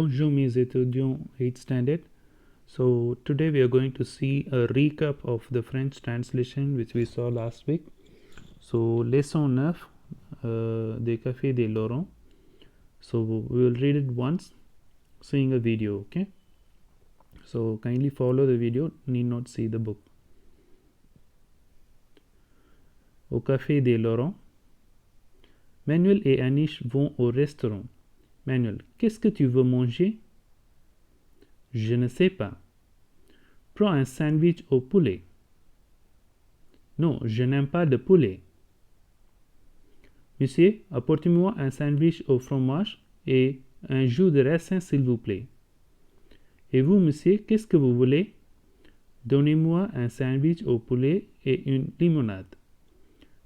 Bonjour mes étudiants 8th standard. So today we are going to see a recap of the French translation which we saw last week. So lesson 9 des cafés des Laurent. So we will read it once, seeing a video, okay? So kindly follow the video, need not see the book. Au café des Laurent. Manuel et Anish vont au restaurant. Manuel, qu'est-ce que tu veux manger? Je ne sais pas. Prends un sandwich au poulet. Non, je n'aime pas de poulet. Monsieur, apportez-moi un sandwich au fromage et un jus de raisin, s'il vous plaît. Et vous, monsieur, qu'est-ce que vous voulez? Donnez-moi un sandwich au poulet et une limonade.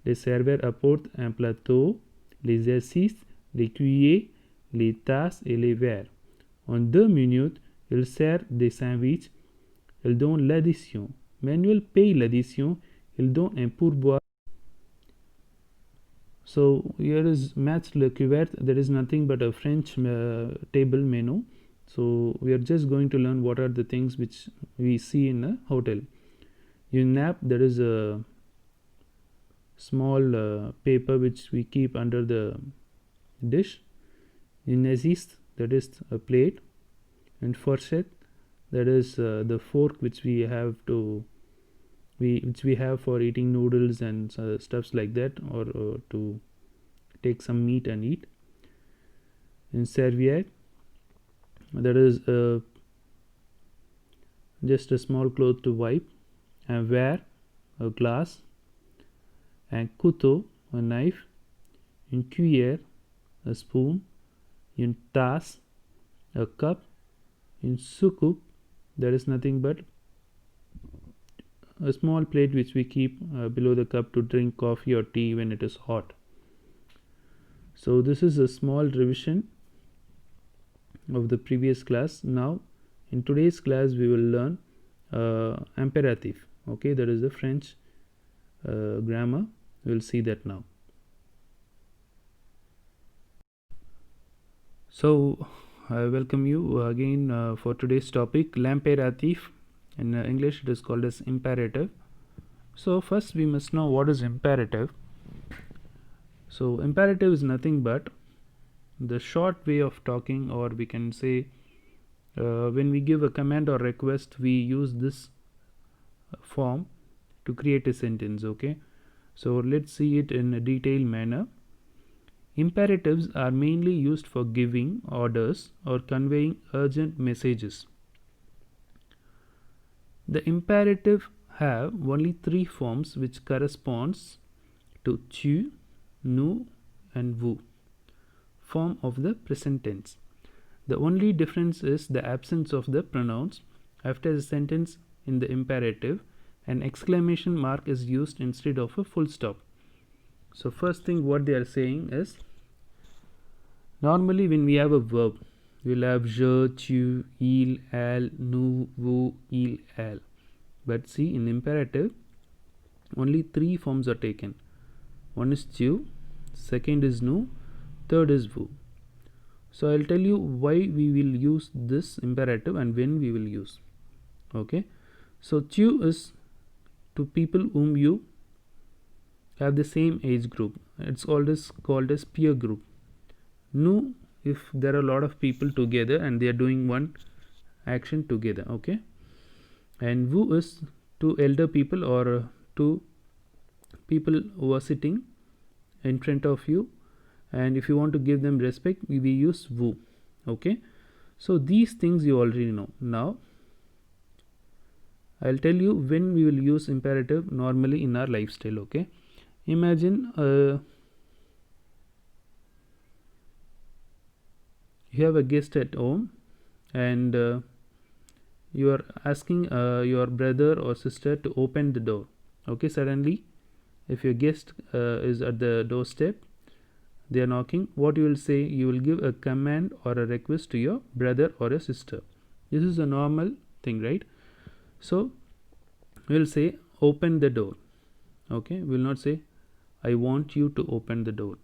Le serveur apporte un plateau, les assiettes, les cuillers, les tasses et les verres. En 2 minutes, il sert des sandwichs. Il donne l'addition. Manuel paye l'addition. Il donne un pourboire. So here is match le cuvert. There is nothing but a French table menu. So we are just going to learn what are the things which we see in a hotel. In nap, there is a small paper which we keep under the dish. In assist, that is a plate. And fourchette, that is the fork which we have for eating noodles and stuffs like that, or to take some meat and eat. In serviette, that is just a small cloth to wipe. And verre, a glass. And couteau, a knife. Une cuillère, a spoon. Une tasse, a cup. In soucoupe, there is nothing but a small plate which we keep below the cup to drink coffee or tea when it is hot. So this is a small revision of the previous class. Now in today's class we will learn imperative. Okay, that is the French grammar. We will see that now. So I welcome you again for today's topic, l'impératif. In English it is called as imperative. So first we must know what is imperative. So imperative is nothing but the short way of talking, or we can say when we give a command or request, we use this form to create a sentence. Okay, so let's see it in a detailed manner. Imperatives are mainly used for giving orders or conveying urgent messages. The imperative have only 3 forms which corresponds to tu, nous and vous, form of the present tense. The only difference is the absence of the pronouns. After the sentence in the imperative, an exclamation mark is used instead of a full stop. So first thing what they are saying is, normally when we have a verb, we will have je, tu, il, elle, nous, vous, il, elle. But see, in imperative, only 3 forms are taken. One is tu, second is nous, third is vous. So I'll tell you why we will use this imperative and when we will use. Okay, so tu is to people whom you have the same age group. It's called as peer group. Nous, if there are a lot of people together and they are doing one action together. Okay, and vous is to elder people or to people who are sitting in front of you, and if you want to give them respect, we use vous. Okay, so these things you already know. Now I'll tell you when we will use imperative normally in our lifestyle. Okay, imagine you have a guest at home and you are asking your brother or sister to open the door. Okay, suddenly if your guest is at the doorstep, they are knocking, what you will say? You will give a command or a request to your brother or a sister. This is a normal thing, right? So we will say open the door. Okay, we will not say I want you to open the door,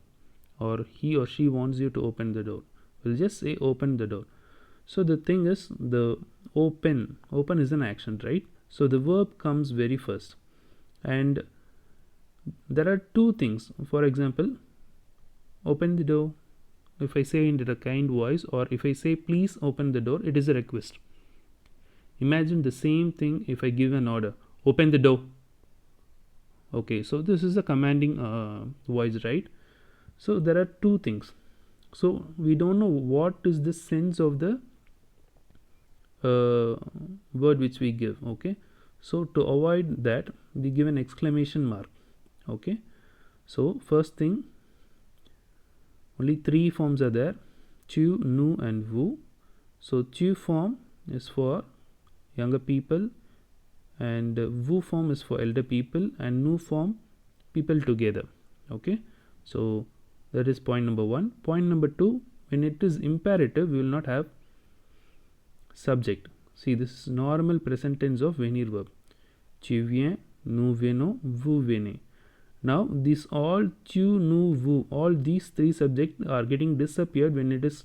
or he or she wants you to open the door. We'll just say open the door. So the thing is, the open is an action, right? So the verb comes very first, and there are two things. For example, open the door. If I say in a kind voice, or if I say please open the door, it is a request. Imagine the same thing if I give an order, open the door. Okay, so this is a commanding voice, right? So there are two things. So we don't know what is the sense of the word which we give. Okay, so to avoid that, we give an exclamation mark. Okay, so first thing, only three forms are there: chu, nu, and vu. So chu form is for younger people, and vu form is for elder people, and nu form people together. Okay, so that is point number one. Point number two, when it is imperative, we will not have subject. See, this is normal present tense of venir verb. Tu viens, nous venons, vous venez. Now these all tu, nu, vu, all these three subjects are getting disappeared when it is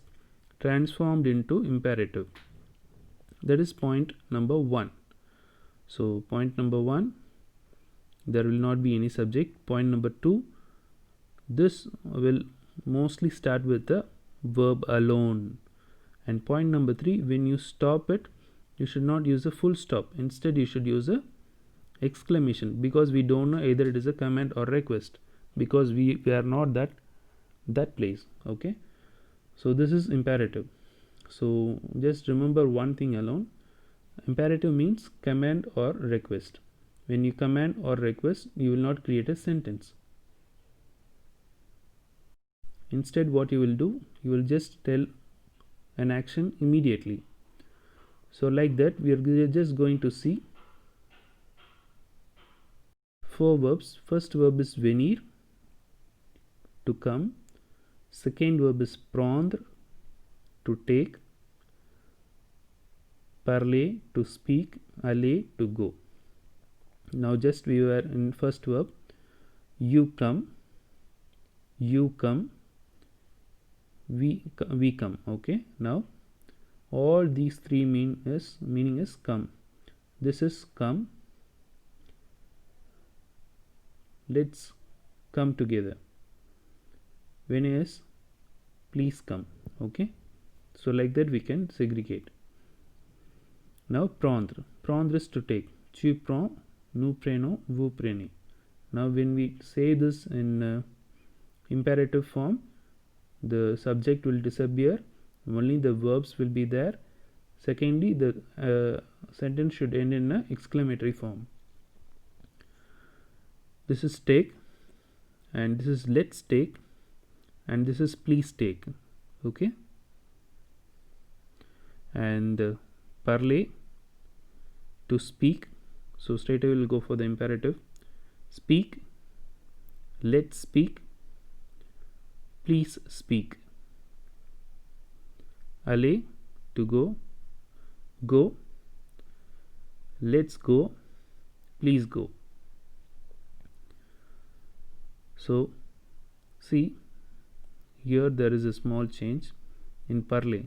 transformed into imperative. That is point number one. So point number one, there will not be any subject. Point number two, this will mostly start with the verb alone. And point number three, when you stop it, you should not use a full stop. Instead, you should use a exclamation, because we don't know either it is a command or request, because we are not that place. Okay, so this is imperative. So just remember one thing alone: imperative means command or request. When you command or request, you will not create a sentence. Instead, what you will do, you will just tell an action immediately. So like that, we are just going to see four verbs. First verb is venir, to come. Second verb is prendre, to take. Parler, to speak. Aller, to go. Now just we were in first verb. You come, we come. Okay, now all these three meaning is come. This is come. Let's come together. When is please come. Okay, so like that we can segregate. Now prendre is to take. Tu prends, nous prenons, vous prenez. Now when we say this in imperative form, the subject will disappear, only the verbs will be there. Secondly, the sentence should end in an exclamatory form. This is take, and this is let's take, and this is please take. Okay, and parler, to speak. So straight away we'll go for the imperative. Speak, let's speak, please speak. Aller, to go, let's go, please go. So see, here there is a small change in parler.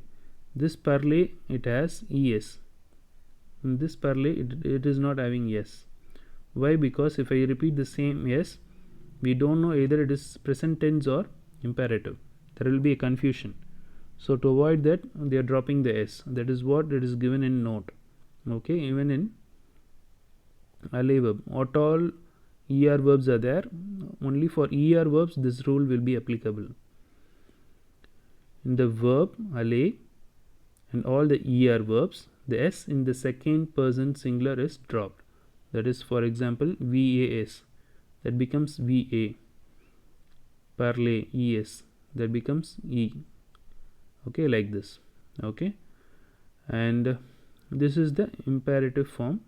This parler, it has es. In this parler, it is not having yes. Why? Because if I repeat the same yes, we don't know either it is present tense or imperative. There will be a confusion. So to avoid that, they are dropping the s. That is what it is given in note. Okay, even in aller verb, not all er verbs are there. Only for er verbs this rule will be applicable. In the verb aller and all the er verbs, the s in the second person singular is dropped. That is, for example, vas, that becomes va. Parler, es, that becomes e. Okay, like this. Okay, and this is the imperative form.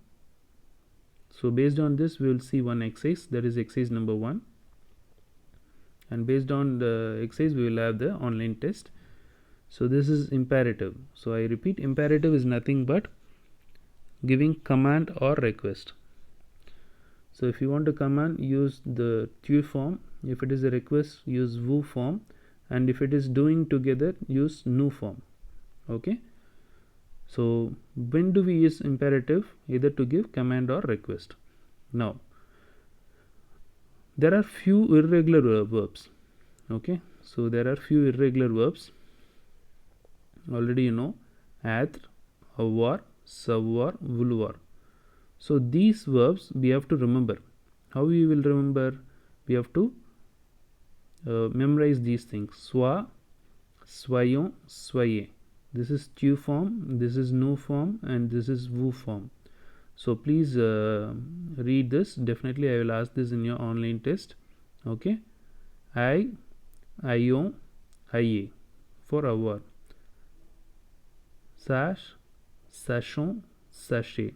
So based on this, we will see one exercise, that is exercise number 1, and based on the exercise we will have the online test. So this is imperative. So I repeat, imperative is nothing but giving command or request. So if you want to command, use the tu form. If it is a request, use vu form, and if it is doing together, use nu form. Okay, So when do we use imperative? Either to give command or request. Now there are few irregular verbs. Okay, so there are few irregular verbs. Already you know, être, avoir, savoir, vouloir. So these verbs we have to remember. How we will remember? We have to memorize these things. Soit, soyons, soyez. This is tu form, this is nous form, and this is vous form. So please read this. Definitely I will ask this in your online test. Okay, I, ayons, ayez for avoir. Sache, sachons, sachez.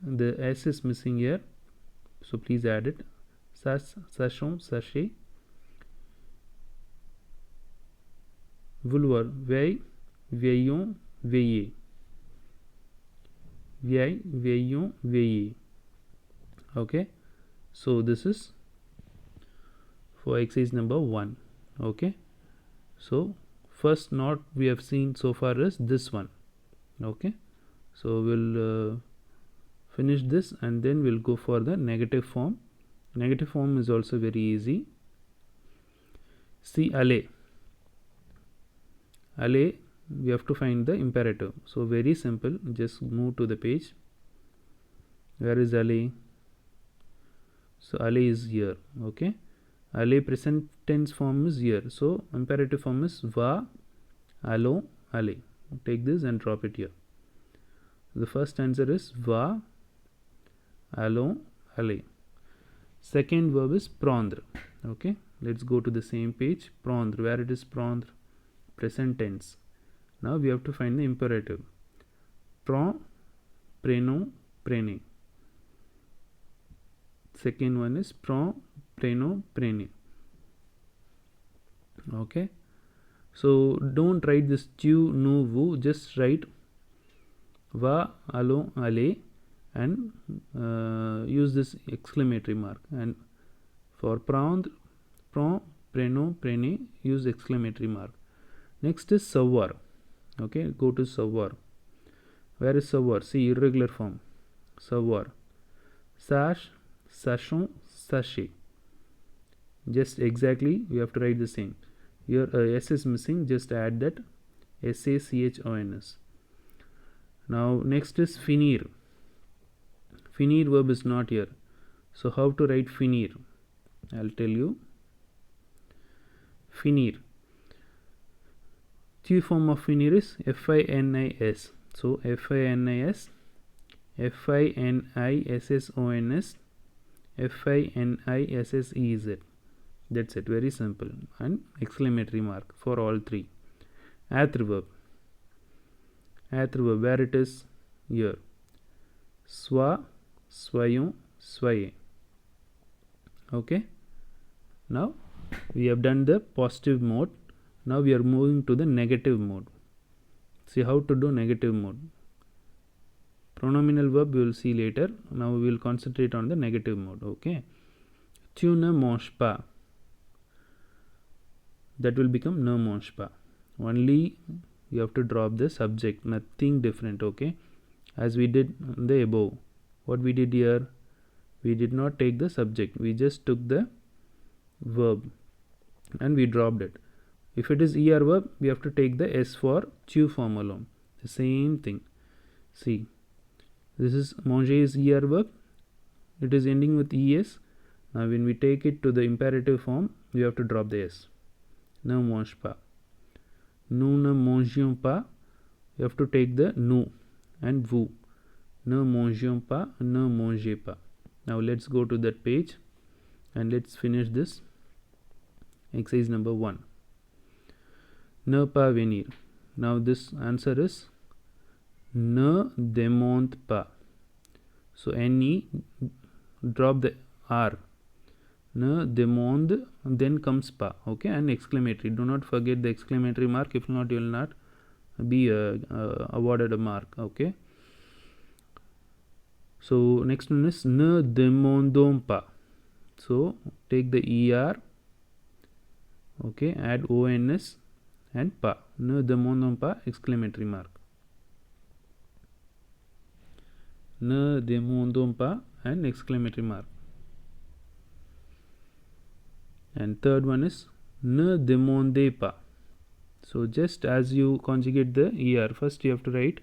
The S is missing here, so please add it. Sache, sachons, sachez. Vouloir, veille, veillons, veillez. Veille, veillons, veillez. Okay, so this is for exercise number 1. Okay, so first note we have seen so far is this one. Okay, so we'll finish this and then we'll go for the negative form. Negative form is also very easy. See, aller. Aller, we have to find the imperative. So very simple, just move to the page. Where is aller? So aller is here. Okay, aller present tense form is here. So imperative form is va, allons, aller. Take this and drop it here. The first answer is va, allons, aller. Second verb is prendre. Okay, let's go to the same page. Prendre, where it is prendre? Present tense. Now we have to find the imperative. Prends, prenons, prenez. Second one is prends, prenons, prenez. Okay, so don't write this tu, nous, vous. Just write va, allons, allez, and use this exclamatory mark. And for prendre, prends, prenons, prenez, use exclamatory mark. Next is savoir. Okay, go to savoir. Where is savoir? See, irregular form. Savoir. Sache, sachons, sachez. Just exactly we have to write the same. Here S is missing, just add that SACHONS. Now next is finir. Finir verb is not here. So how to write finir? I'll tell you. Finir. Tu form of finir is FINIS. So FINIS, FINISSONS, FINISSEZ. That's it, very simple. And exclamatory mark for all three. Être verb. Être verb, where it is? Here. Soit, soyons, soyez. Okay. Now we have done the positive mode. Now we are moving to the negative mode. See how to do negative mode. Pronominal verb we will see later. Now we will concentrate on the negative mode. Okay. Tu ne manges pas. That will become ne mange pas. Only you have to drop the subject, nothing different. Okay, as we did in the above. What we did here, we did not take the subject, we just took the verb and we dropped it. If it is er verb, we have to take the s for tu form alone. The same thing. See, this is manger is er verb, it is ending with es. Now when we take it to the imperative form, we have to drop the s. Ne mange pas. Nous ne mangions pas. You have to take the nous and vous. Ne mangions pas, ne mangez pas. Now let's go to that page and let's finish this exercise number 1. Ne pas venir. Now this answer is ne demande pas. So ne, drop the r. Ne demande, then comes pas. Okay, and exclamatory. Do not forget the exclamatory mark. If not, you will not be awarded a mark. Okay. So next one is ne demandons pas. So take the er. Okay, add ons and pas. Ne demandons pas, exclamatory mark. ne demandons pas, and exclamatory mark. And third one is ne demandez pas. So just as you conjugate the er, first you have to write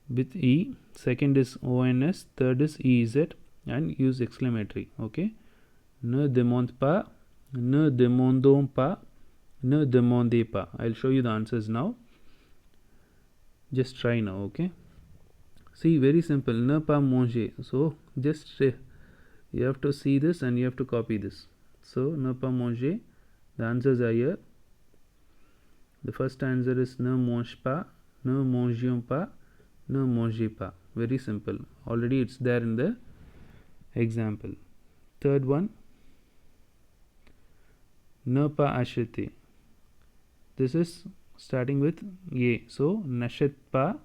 with e, second is ons, third is ez, and use exclamatory. Okay, ne demande pas, ne demandons pas, ne demandez pas. I'll show you the answers now. Just try now. Okay, see, very simple. Ne pas manger. So just you have to see this and you have to copy this. So ne pas manger, the answers are here. The first answer is ne mange pas, ne mangions pas, ne mangez pas. Very simple. Already it's there in the example. Third one, ne pas acheter. This is starting with a. So n'achète pas.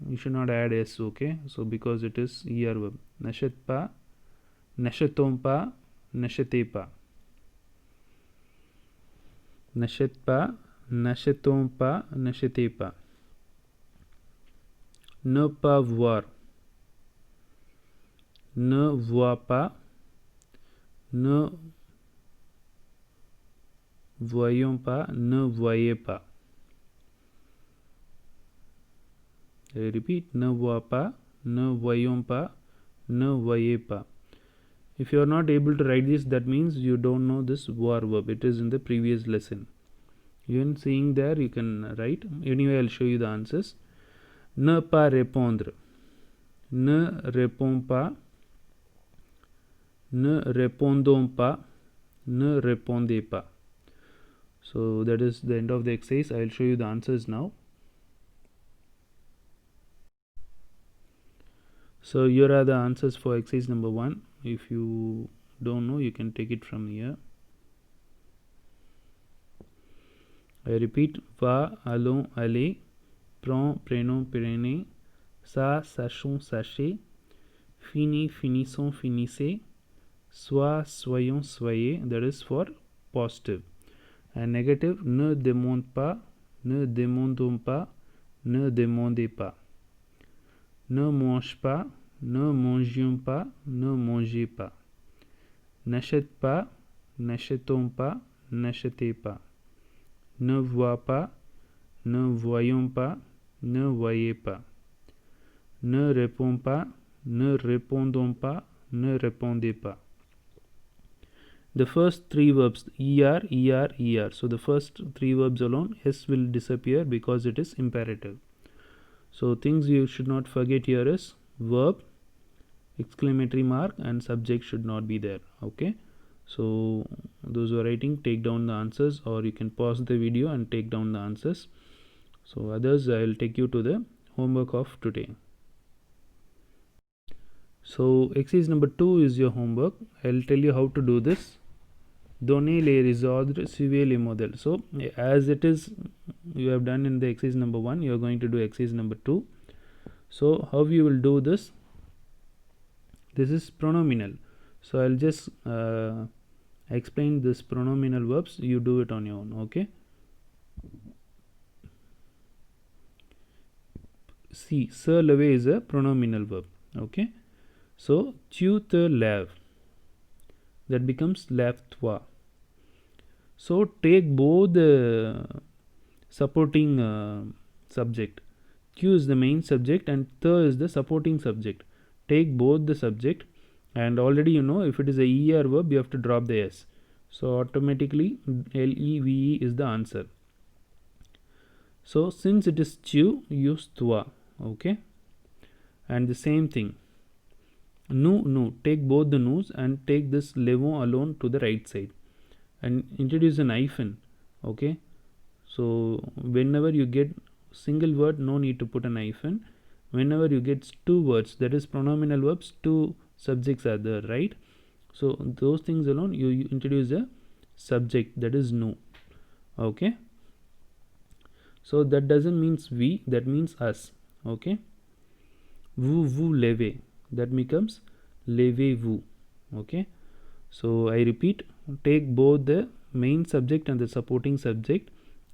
You should not add s. Okay. So because it is er verb. N'achète pas, n'achetons pas, n'achetez pas. N'achète pas, n'achetons pas, n'achetez pas. Ne pas voir, ne vois pas, ne voyons pas, ne voyez pas. I repeat, ne vois pas, ne voyons pas, ne voyez pas. If you are not able to write this, that means you don't know this voir verb. It is in the previous lesson. Even seeing there, you can write. Anyway, I'll show you the answers. Ne pas répondre, ne réponds pas, ne répondons pas, ne répondez pas. So that is the end of the exercise. I will show you the answers now. So here are the answers for exercise number 1. If you don't know, you can take it from here. I repeat, va, allons, allez, prends, prenons, prenez, ça, sachons, sachez, fini, finissons, finissez, sois, soyons, soyez. That is for positive. And negative, ne demande pas, ne demandons pas, ne demandez pas. Ne mange pas, ne mangions pas, ne mangez pas. N'achète pas, n'achetons pas, n'achetez pas. Ne vois pas, ne voyons pas, ne voyez pas. Ne réponds pas, ne répondons pas, ne répondez pas. The first three verbs, er, er, er. So the first three verbs alone, s will disappear because it is imperative. So things you should not forget here is verb, exclamatory mark, and subject should not be there. Okay. So those who are writing, take down the answers, or you can pause the video and take down the answers. So others, I will take you to the homework of today. So exercise number 2 is your homework. I will tell you how to do this. Donnez les résoudre, suivez les modèles. So as it is, you have done in the exercise number 1, you are going to do exercise number 2. So how you will do this? This is pronominal. So I'll just explain this pronominal verbs. You do it on your own. Okay. See, se lever is a pronominal verb. Okay. So tu te lèves, that becomes lève-toi. So take both the supporting subject. Tu is the main subject and te is the supporting subject. Take both the subject, and already you know if it is a er verb, you have to drop the s. So automatically leve is the answer. So since it is tu, use toi. Okay. And the same thing. Nous, take both the nous and take this levons alone to the right side and introduce an hyphen. Okay. So whenever you get single word, no need to put an hyphen. Whenever you get two words, that is pronominal verbs, two subjects are there, right? So those things alone, you introduce a subject, that is nous. Okay. So that doesn't means we, that means us. Okay. Vous levez, that becomes levez-vous. Okay. So I repeat, take both the main subject and the supporting subject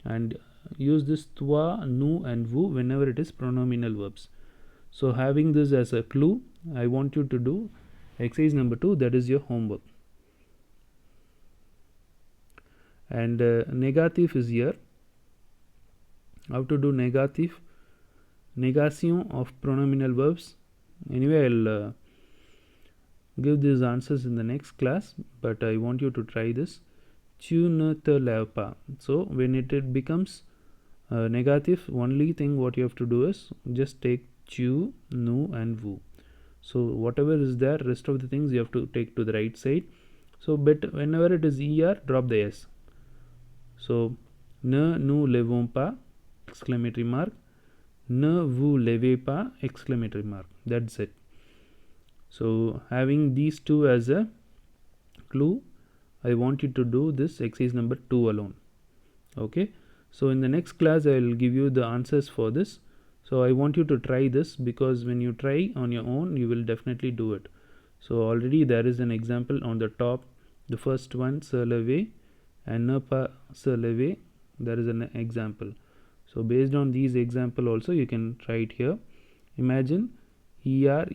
and use this toi, nous and vous whenever it is pronominal verbs. So having this as a clue, I want you to do exercise number 2, that is your homework. And negative is here. How to do negative? Negation of pronominal verbs. Anyway, I'll give these answers in the next class, but I want you to try this. Tu ne te lèves pas. So when it becomes negative, only thing what you have to do is just take tu, nu and vous. So whatever is there, rest of the things you have to take to the right side. So but whenever it is er, drop the s. So ne nous levons pas, exclamatory mark. Ne vous levez pas, exclamatory mark. That's it. So having these two as a clue, I want you to do this exercise number 2 alone. Okay. So in the next class I will give you the answers for this. So I want you to try this, because when you try on your own you will definitely do it. So already there is an example on the top. The first one, se lever and ne pas se lever, there is an example. So based on these example also you can try it here. Imagine er,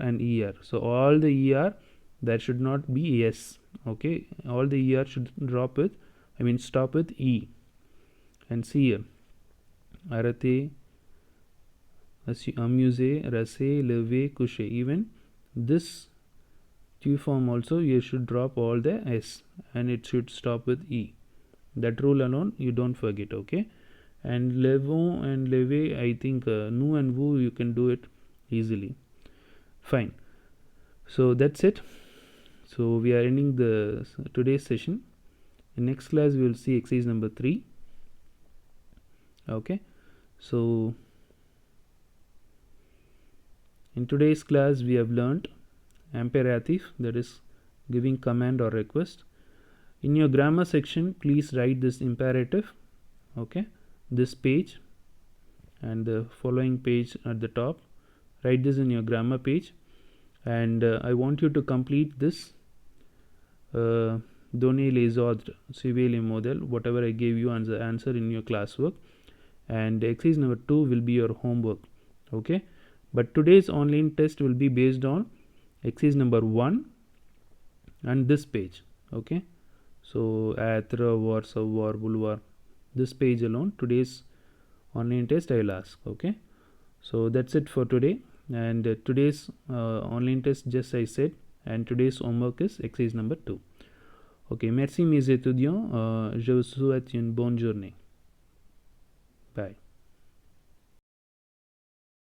and er. So all the er, there should not be s. Okay, all the er should stop with e. And see here, arrêter, amuser, rasser, lever, coucher. Even this tu form also you should drop all the s and it should stop with e. That rule alone you don't forget. Okay. And levons and lever, I think nous and vous you can do it easily. Fine. So that's it. So we are ending the today's session. In next class we will see exercise number 3. Okay. So in today's class we have learnt imperative, that is giving command or request. In your grammar section, please write this imperative. Okay. This page and the following page at the top, write this in your grammar page. And I want you to complete this donner les ordres, suivez les modèles, whatever I gave you as the answer in your classwork. And exercise number 2 will be your homework. Okay. But today's online test will be based on exercise number 1 and this page. Okay. So être, war, savoir, vouloir, this page alone, today's online test I will ask. Okay. So that's it for today. And today's online test, just I said, and today's homework is exercise number 2. Ok, merci mes étudiants. Je vous souhaite une bonne journée. Bye.